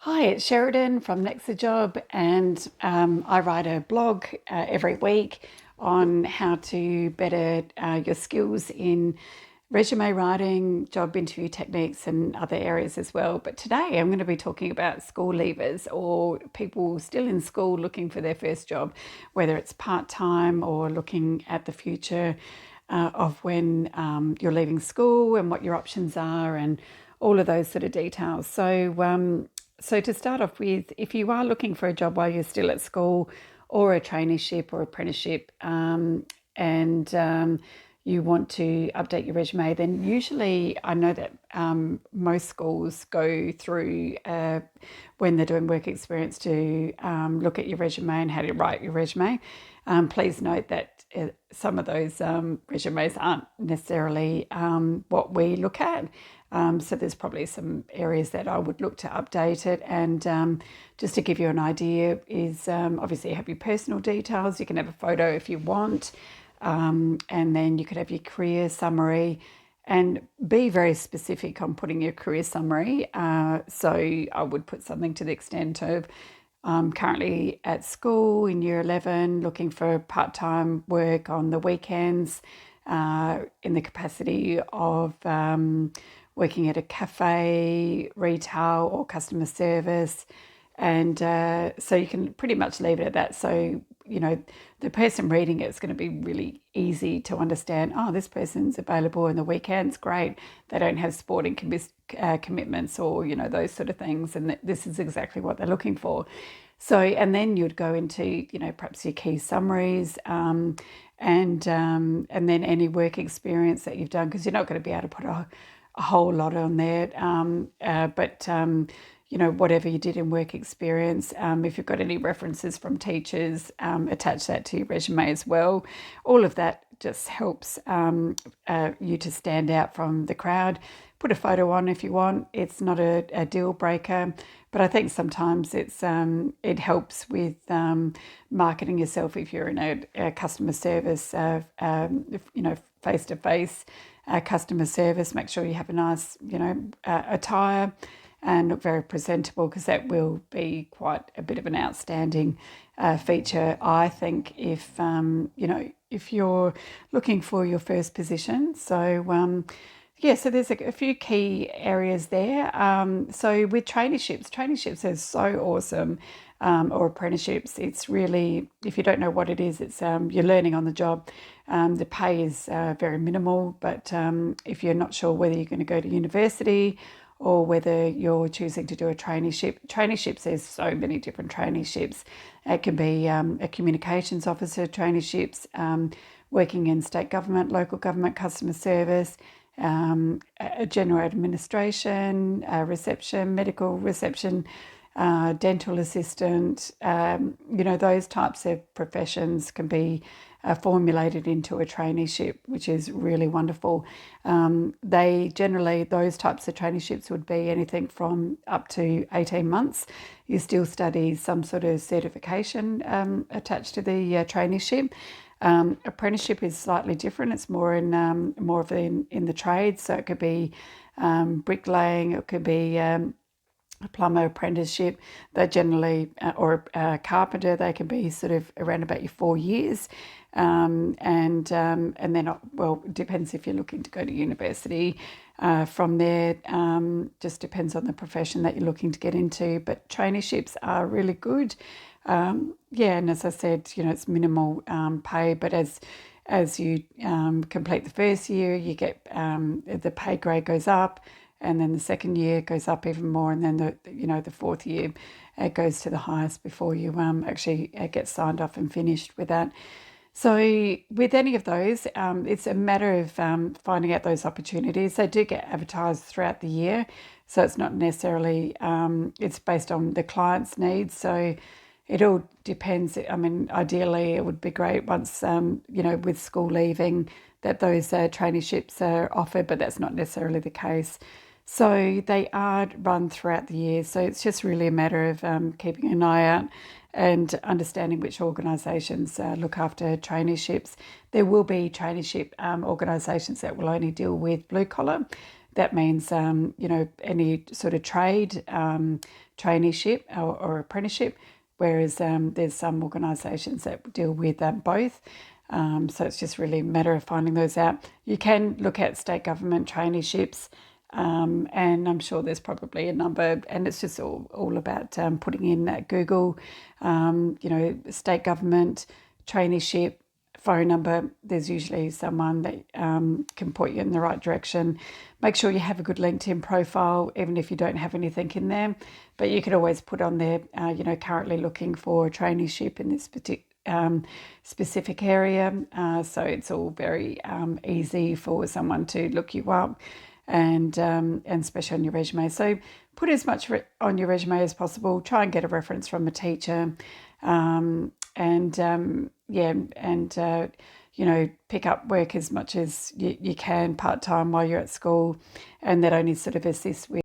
Hi, it's Sheridan from Next the Job, and I write a blog every week on how to better your skills in resume writing, job interview techniques, and other areas as well. But today I'm going to be talking about school leavers or people still in school looking for their first job, whether it's part time or looking at the future of when you're leaving school and what your options are and all of those sort of details. So to start off with, if you are looking for a job while you're still at school or a traineeship or apprenticeship, and you want to update your resume, then usually I know that most schools go through when they're doing work experience to look at your resume and how to write your resume. Please note that some of those resumes aren't necessarily what we look at. So there's probably some areas that I would look to update it. And just to give you an idea is obviously you have your personal details. You can have a photo if you want. And then you could have your career summary and be very specific on putting your career summary. So I would put something to the extent of currently at school in year 11, looking for part-time work on the weekends in the capacity of working at a cafe, retail, or customer service. And so you can pretty much leave it at that. So, the person reading it is going to be really easy to understand. Oh, this person's available in the weekends. Great. They don't have sporting commitments or, those sort of things. And this is exactly what they're looking for. So, and then you'd go into, perhaps your key summaries and then any work experience that you've done, because you're not going to be able to put a whole lot on there. But whatever you did in work experience, if you've got any references from teachers, attach that to your resume as well. All of that just helps you to stand out from the crowd. Put a photo on if you want. It's not a deal breaker, but I think sometimes it helps with marketing yourself if you're in a customer service, face to face customer service. Make sure you have a nice, attire and look very presentable, because that will be quite a bit of an outstanding feature, I think, if you're looking for your first position. So so there's a few key areas there. So with traineeships are so awesome, or apprenticeships. It's really, if you don't know what it is, it's you're learning on the job. The pay is very minimal, but if you're not sure whether you're going to go to university or whether you're choosing to do a traineeships, there's so many different traineeships. It can be a communications officer traineeships, working in state government, local government, customer service, a general administration, reception, medical reception, dental assistant, those types of professions can be formulated into a traineeship, which is really wonderful. Those types of traineeships would be anything from up to 18 months. You still study some sort of certification attached to the traineeship. Apprenticeship is slightly different. It's more in the trades. So it could be bricklaying, it could be a plumber apprenticeship. They generally, or a carpenter, they can be sort of around about your 4 years. And then, well, it depends if you're looking to go to university. From there, just depends on the profession that you're looking to get into. But traineeships are really good. And as I said, it's minimal pay, but as you complete the first year, you get the pay grade goes up, and then the second year goes up even more, and then the fourth year it goes to the highest before you actually get signed off and finished with that. So with any of those, it's a matter of finding out those opportunities. They do get advertised throughout the year, so it's not necessarily, it's based on the client's needs. So it all depends. I mean, ideally, it would be great once, with school leaving, that those traineeships are offered, but that's not necessarily the case. So they are run throughout the year. So it's just really a matter of keeping an eye out and understanding which organisations look after traineeships. There will be traineeship organisations that will only deal with blue collar. that means, any sort of trade, traineeship or apprenticeship, whereas there's some organisations that deal with both. So it's just really a matter of finding those out. You can look at state government traineeships, and I'm sure there's probably a number, and it's just all about putting in at Google, state government traineeship phone number. There's usually someone that can point you in the right direction. Make sure you have a good LinkedIn profile, even if you don't have anything in there. But you could always put on there, currently looking for a traineeship in this specific area. So it's all very easy for someone to look you up, and especially on your resume. So put as much on your resume as possible. Try and get a reference from a teacher, pick up work as much as you can part-time while you're at school, and that only sort of assists with